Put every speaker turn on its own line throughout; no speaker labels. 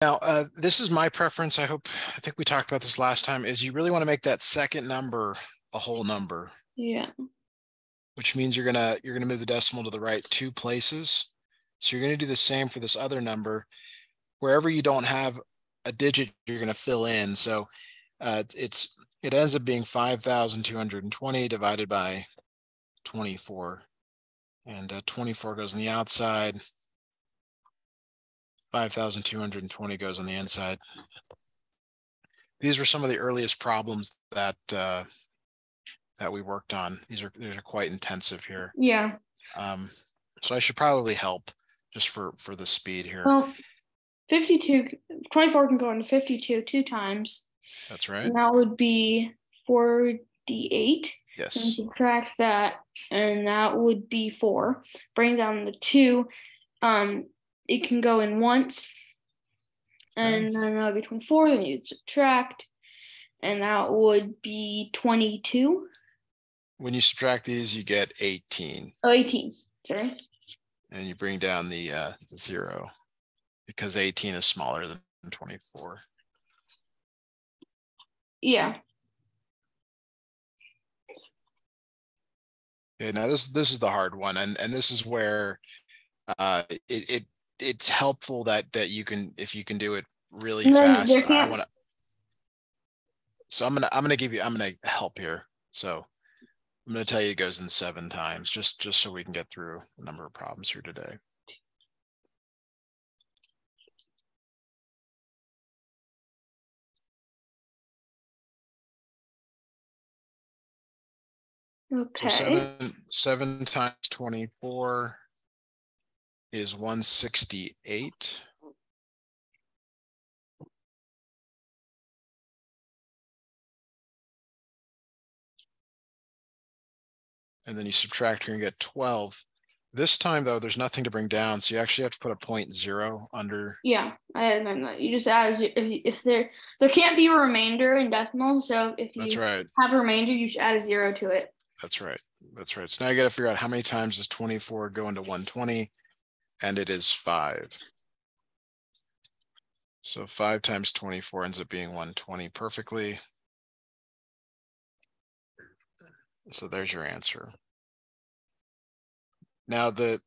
Now, this is my preference. I think we talked about this last time, is you really want to make that second number a whole number,
Yeah.
which means you're gonna move the decimal to the right 2 places. So you're gonna do the same for this other number. Wherever you don't have a digit, you're gonna fill in. So it ends up being 5,220 divided by 24, and 24 goes on the outside. 5,220 goes on the inside. These were some of the earliest problems that we worked on. These are quite intensive here.
Yeah.
So I should probably help just for the speed here.
Well, 52, 24 can go into 52 two times.
That's right.
And that would be 48. And
Yes.
subtract that, and that would be 4. Bring down the 2. It can go in once,
Okay.
and then that would be 24. Then you'd subtract, and that would be 22.
When you subtract these, you get 18.
Oh, 18. Sorry.
And you bring down the 0 because 18 is smaller than 24.
Yeah.
Okay, now this is the hard one, and this is where it's helpful that you can, if you can do it really fast. I want to. So I'm gonna help here. So I'm gonna tell you it goes in 7 times, just so we can get through a number of problems here today.
Okay.
So 7 times 24 is 168. And then you subtract here and get 12. This time, though, there's nothing to bring down, so you actually have to put a 0.0 under.
Yeah, I remember that. You just add if there can't be a remainder in decimal, so if
That's
you
right.
have a remainder, you just add a 0 to it.
That's right. That's right. So now you got to figure out how many times does 24 go into 120, and it is 5. So 5 times 24 ends up being 120 perfectly. So there's your answer. Now the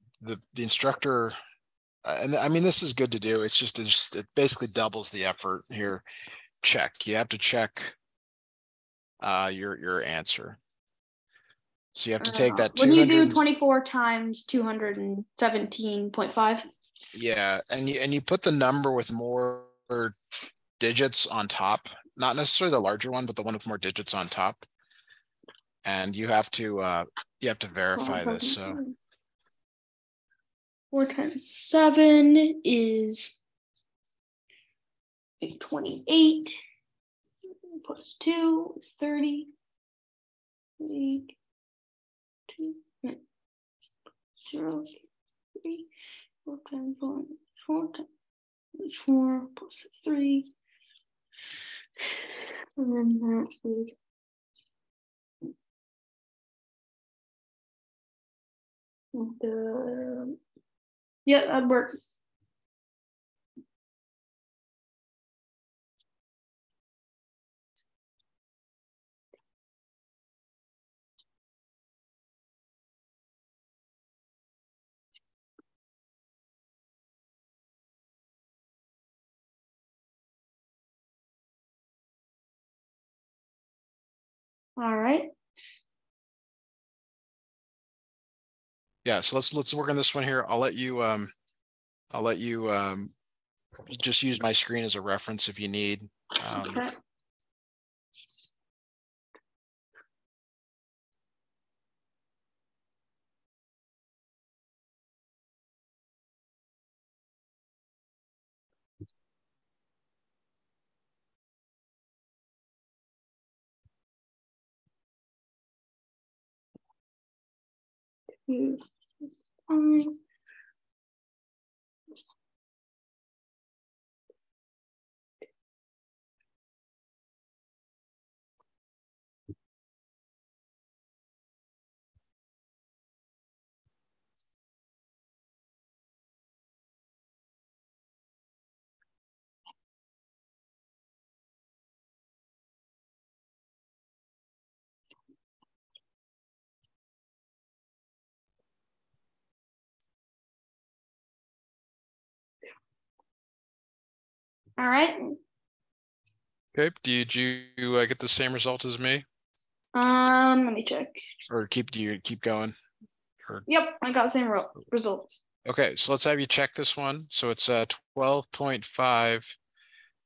instructor, and I mean, this is good to do. It's just it basically doubles the effort here. Check. You have to check your answer. So you have to take that
What do you do?
200.
24 times 217.5.
Yeah, and you put the number with more digits on top, not necessarily the larger one, but the one with more digits on top. And you have to verify this. So
4 times 7 is 28. Plus 2 is 30. 8, 2, 0, 3. 4 times 1 is 4 times 4 plus 3. And then that is yeah, that'd work. All right.
yeah, so let's work on this one here. I'll let you just use my screen as a reference if you need.
Okay. Fine. All right.
Okay. Did you get the same result as me,
Let me check.
or do you keep going? Or
Yep, I got the same result.
okay, so let's have you check this one. So it's 12.5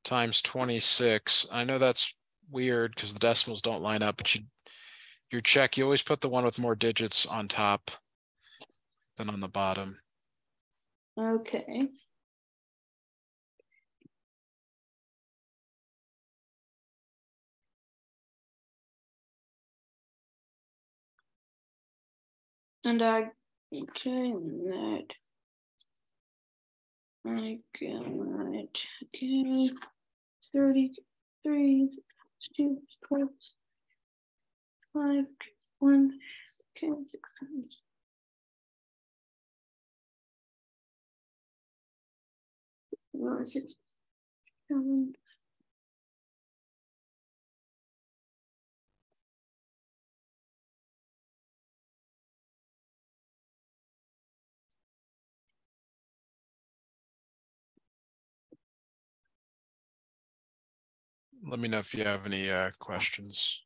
times 26. I know that's weird because the decimals don't line up, but your check, you always put the one with more digits on top than on the bottom.
Okay. And okay, that. I got it. Okay. 33, 2, 12, 5, 1, okay, 6, 7, 6, 7.
Let me know if you have any questions.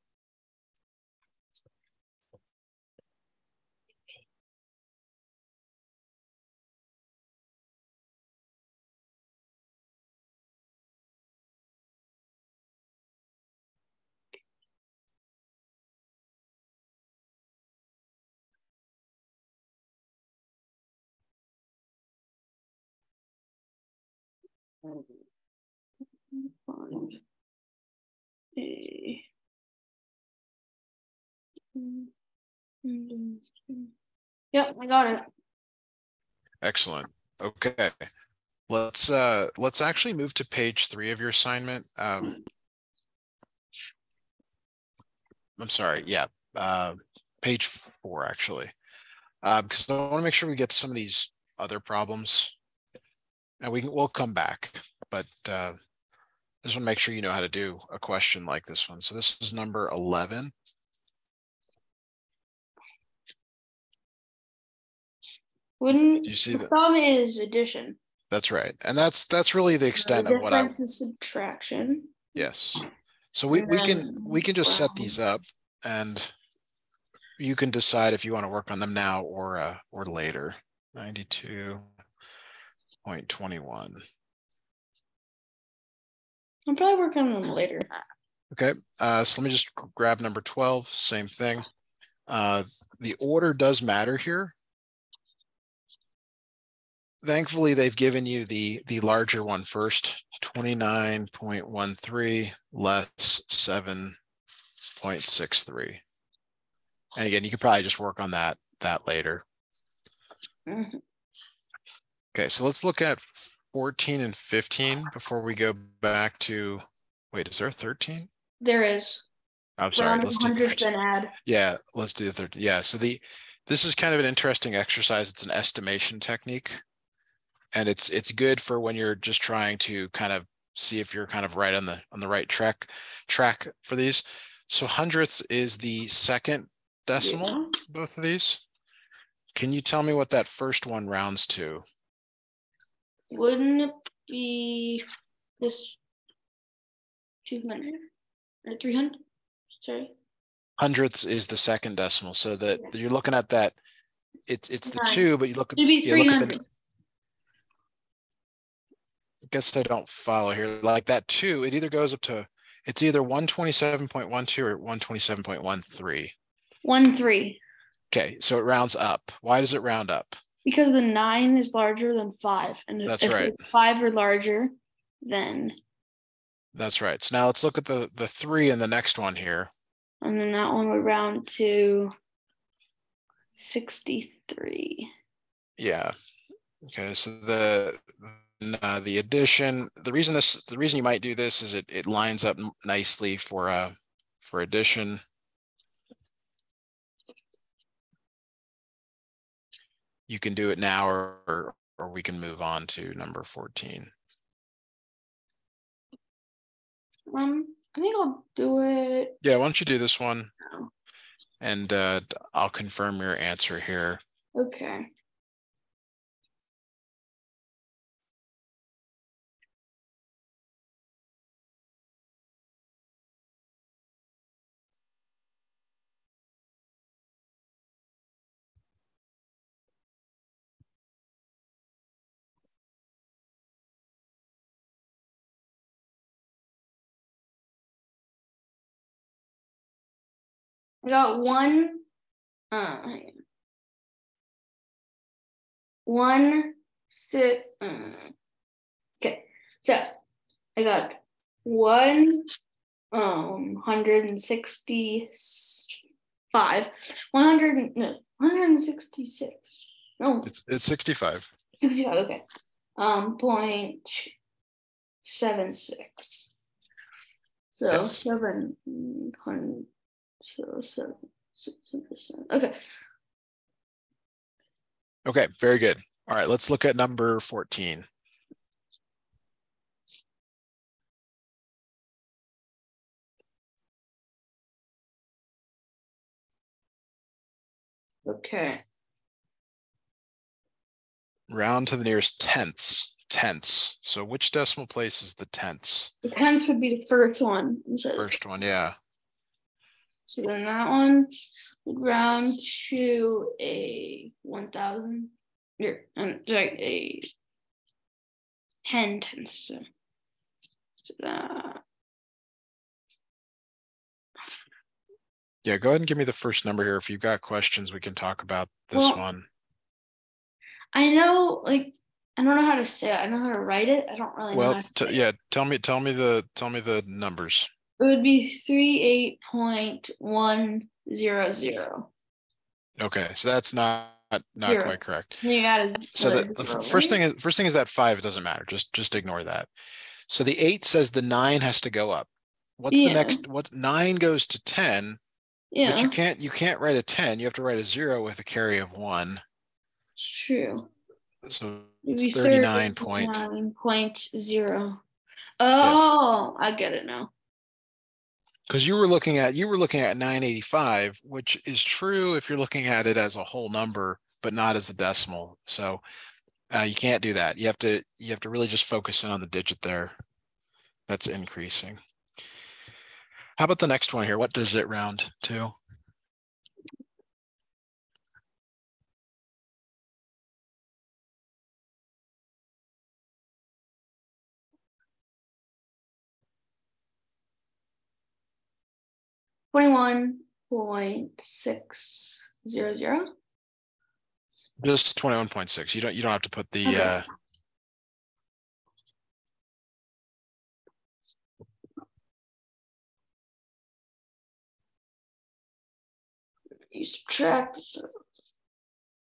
Yep, I got it.
Excellent. Okay. Let's actually move to page 3 of your assignment. I'm sorry, yeah. Page 4 actually. Because I want to make sure we get some of these other problems, and we'll come back, but I just want to make sure you know how to do a question like this one. So this is number 11.
Wouldn't
Do you see
the
that?
sum is addition.
That's right, and that's really the
The
extent of what I.
difference is subtraction.
Yes. So
And
we
then
can just set these
round.
up, and you can decide if you want to work on them now or later. 92.21.
I'll probably work on them later.
Okay, so let me just grab number 12, same thing. The order does matter here. Thankfully, they've given you the larger one first, 29.13 less 7.63. And again, you could probably just work on that later.
Mm-hmm.
Okay, so let's look at 14 and 15 before we go back to, wait, is there 13?
There is.
I'm sorry,
Round
let's do
hundredths
13.
and add.
Yeah, let's do the 13. Yeah, so this is kind of an interesting exercise. It's an estimation technique, and it's good for when you're just trying to kind of see if you're kind of right on the right track for these. So hundredths is the second decimal,
Yeah.
both of these. Can you tell me what that first one rounds to?
Wouldn't it be this 200 or 300? Sorry.
Hundredths is the second decimal, so that
Yeah.
you're looking at that. It's the
9.
two, but you
It'd be
look at the.
300.
I guess I don't follow here. Like that 2, it either goes up to, it's either 127.12 or 127.13.
1, 3.
Okay, so it rounds up. Why does it round up?
Because the 9 is larger than 5. And
That's
if
right.
the 5 are larger, then.
That's right. So now let's look at the 3 in the next one here.
And then that one would round to 63.
Yeah. Okay, so the addition, the reason you might do this is it lines up nicely for addition. You can do it now, or we can move on to number 14.
I think I'll do it.
Yeah, why don't you do this one?
Now.
And I'll confirm your answer here.
Okay. I got one. One six. Okay, so I got 165. 166. No,
It's 65.
65. Okay. 0.76. So
Yes.
700. So 7%. Okay.
Okay, very good. All right, let's look at number 14.
Okay.
Round to the nearest tenths. Tenths. So which decimal place is the tenths?
The tenth would be the first one.
First one, yeah.
So then that one would round to a 1,000. Sorry, a 10 tenths. So that.
Yeah, go ahead and give me the first number here. If you've got questions, we can talk about this one.
I know, like, I don't know how to say it. I know how to write it. I don't really know how to say
yeah,
it.
tell me the numbers.
It would be 38.100.
Okay, so that's not
Zero.
quite correct.
And you add
So the
zero,
first
right?
thing is that 5, it doesn't matter. Just ignore that. So the 8 says the 9 has to go up. What's the
Yeah.
next? What 9 goes to 10, but
Yeah.
you can't write a 10. You have to write a 0 with a carry of 1.
It's true.
So
It'd
it's
be
39 point.
39.0.
Yes.
Oh, I get it now.
Because you were looking at 985, which is true if you're looking at it as a whole number, but not as a decimal. So you can't do that. You have to really just focus in on the digit there. That's increasing. How about the next one here? What does it round to?
$21.600.
Just 21.6. You don't have to put the
Okay. You subtract.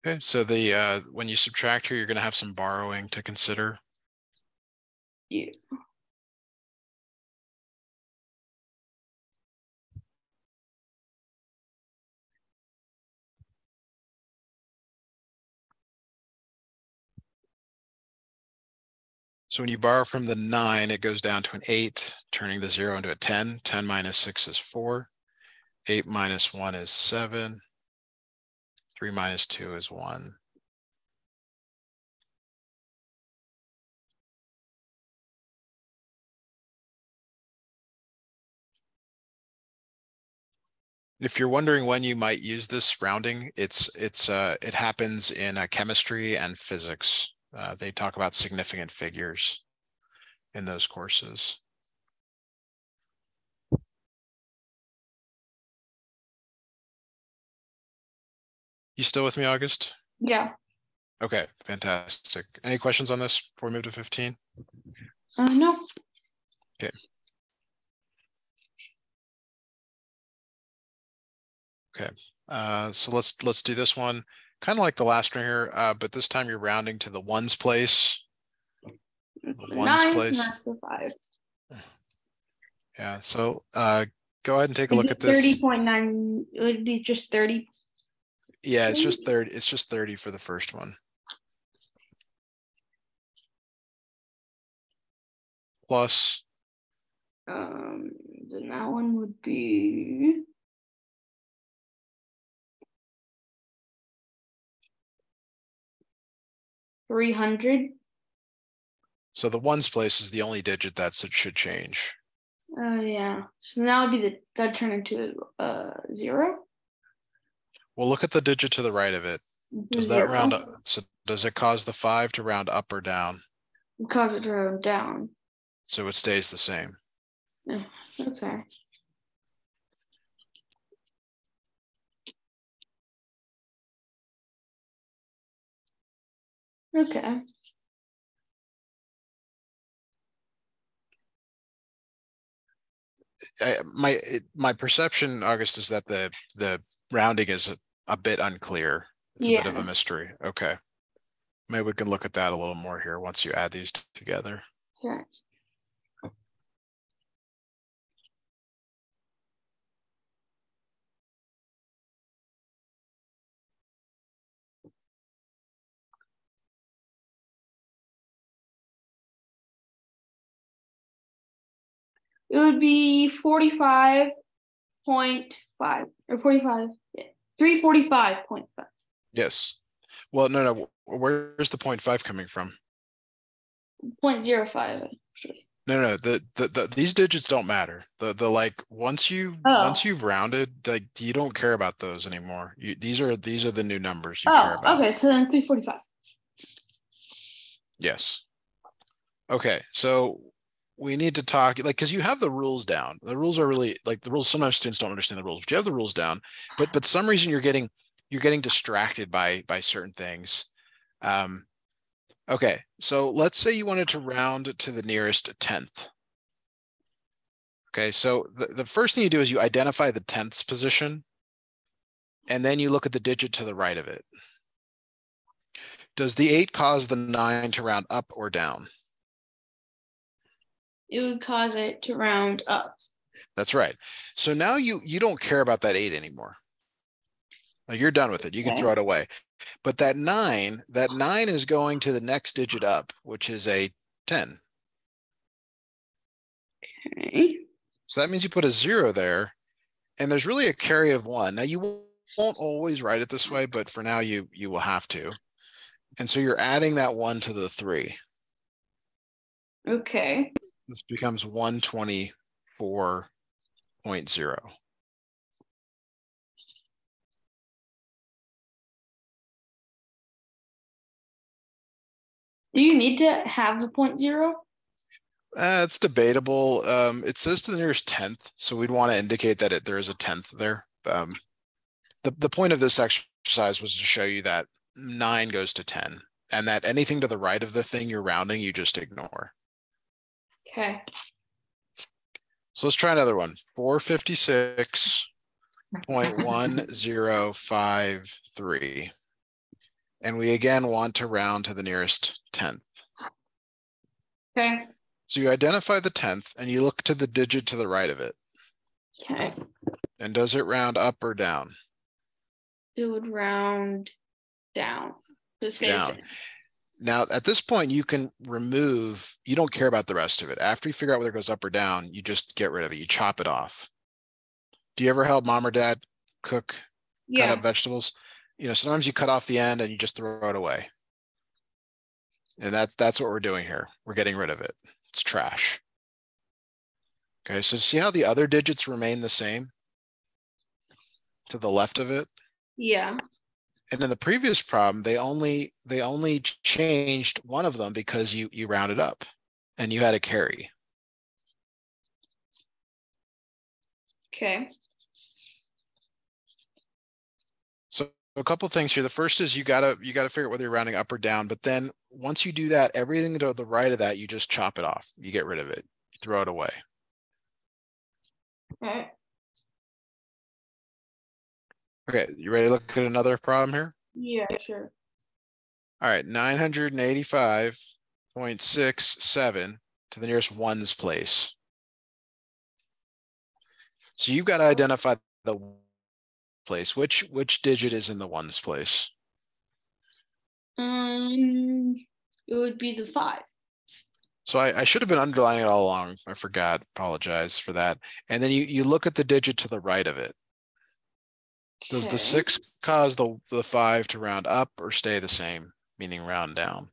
Okay, so the when you subtract here, you're going to have some borrowing to consider.
Yeah.
So when you borrow from the 9, it goes down to an 8, turning the 0 into a 10. 10 minus 6 is 4. 8 minus 1 is 7. 3 minus 2 is 1. If you're wondering when you might use this rounding, it happens in chemistry and physics. They talk about significant figures in those courses. You still with me, August?
Yeah.
Okay, fantastic. Any questions on this before we move to 15?
No.
Okay. Okay. So let's do this one. Kind of like the last one here, but this time you're rounding to the ones place. Ones
9,
place.
that's the 5.
Yeah. So go ahead and take a look at this.
30.9. It would be just 30.
Yeah, it's just 30. It's just 30 for the first one. Plus.
Then that one would be 300.
So the ones place is the only digit that should change.
Yeah. So that would be that'd turn into 0.
Well, look at the digit to the right of it. Does that
0.
round up? So does it cause the 5 to round up or down?
Cause it to round down.
So it stays the same.
Yeah. Okay. Okay.
My perception, August, is that the rounding is a bit unclear. It's a bit of a
Yeah.
mystery. Okay. Maybe we can look at that a little more here once you add these together.
Sure. It would be 45.5 or 45. Yeah. 345.5.
Yes. Well, no. Where's the 0.5 coming from?
0.05 actually.
No. These digits don't matter. The like once
Oh.
you've rounded, like you don't care about those anymore. These are the new numbers you care
Oh,
about.
okay. So then 345.
Yes. Okay. So we need to talk like because you have the rules down. The rules are really like the rules. Sometimes students don't understand the rules, but you have the rules down. But some reason you're getting distracted by certain things. Um, okay. So let's say you wanted to round to the nearest tenth. Okay, so the first thing you do is you identify the tenths position, and then you look at the digit to the right of it. Does the 8 cause the 9 to round up or down?
It would cause it to round up.
That's right. So now you don't care about that 8 anymore. Like you're done with it. You can
Okay.
throw it away. But that nine is going to the next digit up, which is a 10.
Okay.
So that means you put a 0 there, and there's really a carry of 1. Now you won't always write it this way, but for now you will have to. And so you're adding that 1 to the 3.
Okay.
This becomes 124.0.
Do you need to have the 0.0?
It's debatable. It says to the nearest tenth, so we'd want to indicate that there is a tenth there. The point of this exercise was to show you that 9 goes to 10, and that anything to the right of the thing you're rounding, you just ignore.
Okay.
So let's try another one. 456.1053. And we again want to round to the nearest tenth.
Okay.
So you identify the tenth and you look to the digit to the right of it.
Okay.
And does it round up or down?
It would round down.
Down. Now, at this point, you can remove, you don't care about the rest of it. After you figure out whether it goes up or down, you just get rid of it. You chop it off. Do you ever help mom or dad cook, cut up
Yeah.
vegetables? You know, sometimes you cut off the end and you just throw it away. And that's what we're doing here. We're getting rid of it. It's trash. Okay, so see how the other digits remain the same to the left of it?
Yeah.
And in the previous problem, they only changed one of them because you rounded up and you had a carry.
Okay.
So a couple of things here. The first is you gotta figure out whether you're rounding up or down. But then once you do that, everything to the right of that, you just chop it off. You get rid of it. You throw it away.
Okay.
Okay, you ready to look at another problem here?
Yeah, sure.
All right, 985.67 to the nearest ones place. So you've got to identify the place. Which digit is in the ones place?
It would be the 5.
So I should have been underlining it all along. I forgot. Apologize for that. And then you look at the digit to the right of it. Does the
Okay.
6 cause the 5 to round up or stay the same, meaning round down?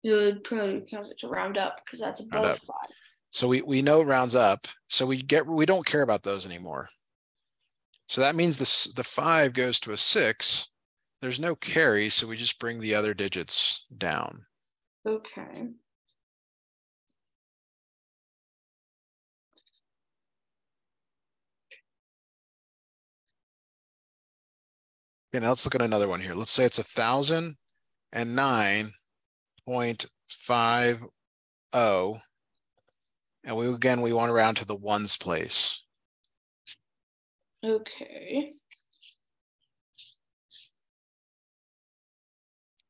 It would probably cause it to round up because that's
Round
above
up.
5.
So we know it rounds up. So we don't care about those anymore. So that means the 5 goes to a 6. There's no carry, so we just bring the other digits down.
Okay.
Okay, now let's look at another one here. Let's say it's 1,009 0.50. And we want to round to the ones place.
Okay.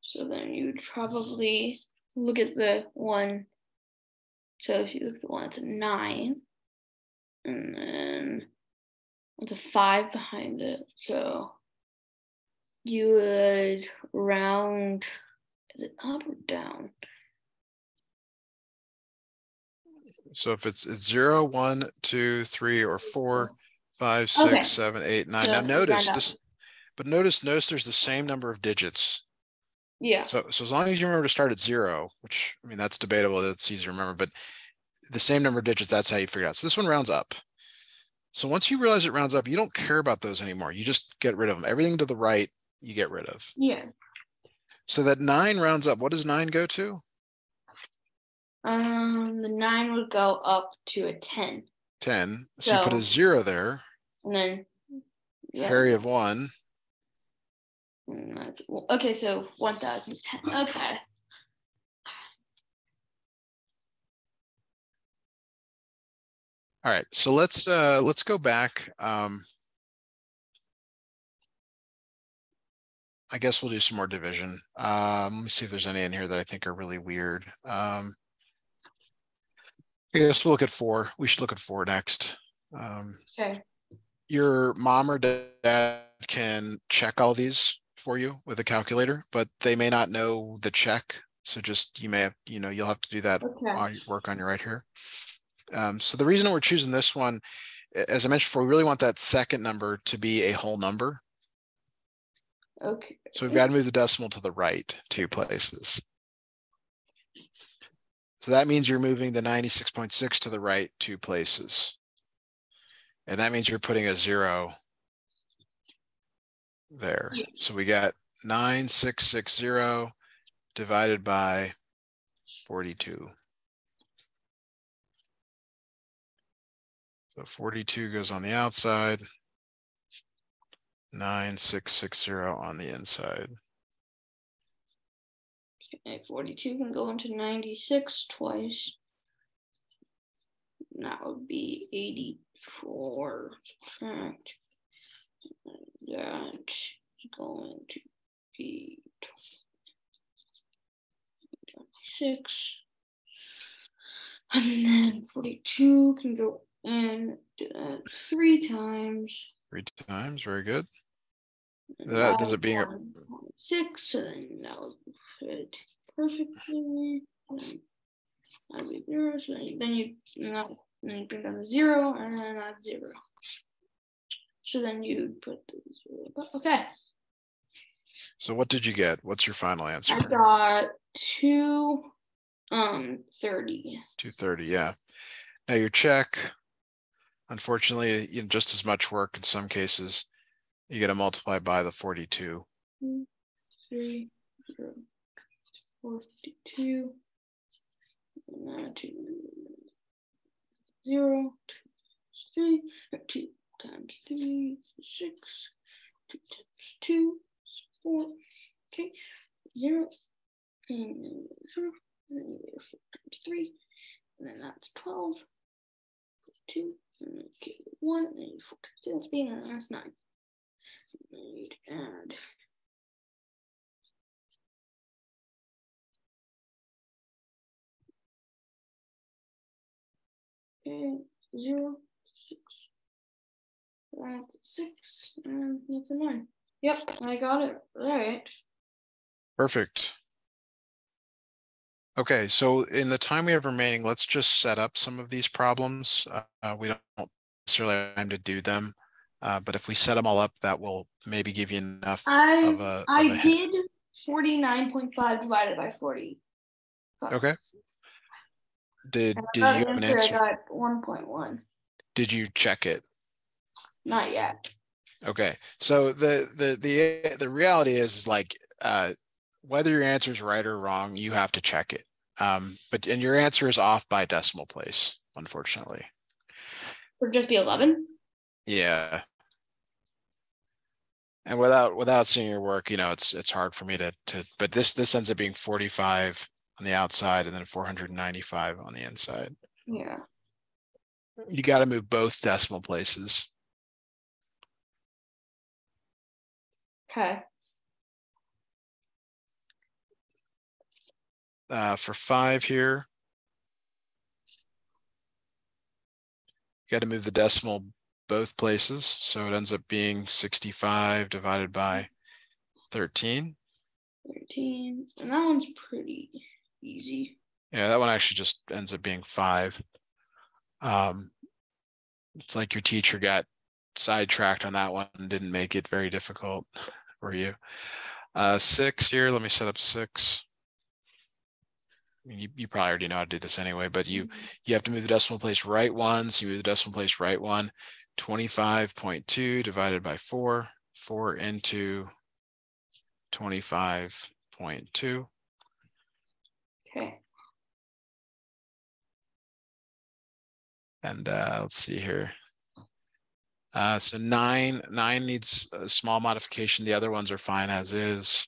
So then you'd probably look at the one. So if you look at the one, it's a 9. And then it's a 5 behind it. So you would round, is it up or down?
So if it's 0, 1, 2, 3, or 4, 5, 6,
Okay.
7, 8, 9.
So
Now notice
round up.
this, but notice there's the same number of digits.
Yeah.
So as long as you remember to start at 0, which I mean that's debatable, that's easy to remember, but the same number of digits, that's how you figure it out. So this one rounds up. So once you realize it rounds up, you don't care about those anymore. You just get rid of them. Everything to the right, you get rid of.
Yeah.
So that 9 rounds up. What does 9 go to?
The 9 would go up to a 10.
10. So you put a 0 there.
And then
Carry of 1.
That's, okay, so 1010. Okay.
All right, so let's go back. I guess we'll do some more division. Let me see if there's any in here that I think are really weird. I guess we'll look at 4. We should look at 4 next.
Okay.
Your mom or dad can check all these for you with a calculator, but they may not know the check. So just you may have, you'll have to do that work on your right here. So the reason we're choosing this one, as I mentioned before, we really want that second number to be a whole number.
Okay.
So we've got to move the decimal to the right 2 places. So that means you're moving the 96.6 to the right 2 places. And that means you're putting a 0 there. Yes. So we got 9660 divided by 42. So 42 goes on the outside, 9660 on the inside.
Okay, 42 can go into 96 twice. That would be 84. Subtract. That's going to be 26. And then 42 can go in 3 times.
3 times, very good. That does it being
6, so then that would fit perfectly. That'd be 0, so then you bring down the 0, and then that's 0. So then you'd put the 0. Okay.
So what did you get? What's your final answer?
I got 230.
230, yeah. Now your check, unfortunately, just as much work in some cases. You got to multiply by the 42.
3, 0, 42. 0, 2, 3, 2 times 3, 6, 2 times 2, 4. Okay, 0, and 0, and then you get 4 times 3, and then that's 12, 2, and then you 1, and then you 4 times 3, and then that's 9. And then you'd add. Okay, 0, 6. That's 6, and that's a 9. Yep, I got it right. Perfect.
Okay, so in the time we have remaining, let's just set up some of these problems. We don't necessarily have time to do them, but if we set them all up, that will maybe give you enough of a
I did 49.5 divided by 40.
Okay. Did you have an answer?
I got 1.1.
Did you check it?
Not yet.
Okay, so the reality is like whether your answer is right or wrong, you have to check it. And your answer is off by decimal place, unfortunately.
Would just be 11?
Yeah. And without seeing your work, it's hard for me to but this ends up being 45 on the outside and then 495 on the inside.
Yeah.
You got to move both decimal places.
Okay.
For 5 here, you got to move the decimal both places. So it ends up being 65 divided by 13.
13. And that one's pretty easy.
Yeah, that one actually just ends up being 5. It's like your teacher got sidetracked on that one and didn't make it very difficult for you. 6 here, let me set up 6. I mean, you probably already know how to do this anyway, but you have to move the decimal place right one. So you move the decimal place right one. 25.2 divided by 4. 4 into 25.2.
Okay.
And let's see here. So 9 needs a small modification. The other ones are fine as is.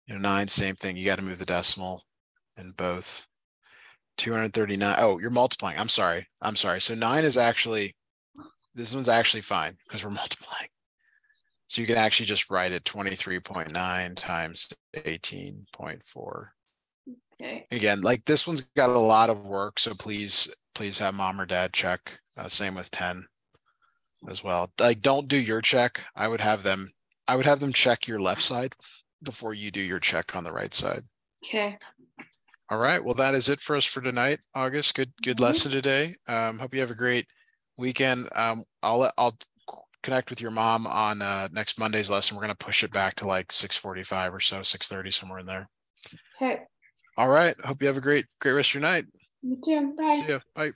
You know, 9, same thing. You got to move the decimal in both. 239. Oh, you're multiplying. I'm sorry. So 9 is actually, this one's actually fine because we're multiplying. So you can actually just write it 23.9 times 18.4.
Okay.
Again, like this one's got a lot of work, so please have mom or dad check. Same with 10 as well. Like, don't do your check. I would have them check your left side before you do your check on the right side.
Okay.
All right. Well, that is it for us for tonight, August. Good lesson today. Hope you have a great weekend. I'll connect with your mom on next Monday's lesson. We're going to push it back to like 6:45 or so, 6:30, somewhere in there.
Okay.
All right. Hope you have a great rest of your night.
You too. Bye.
See ya. Bye.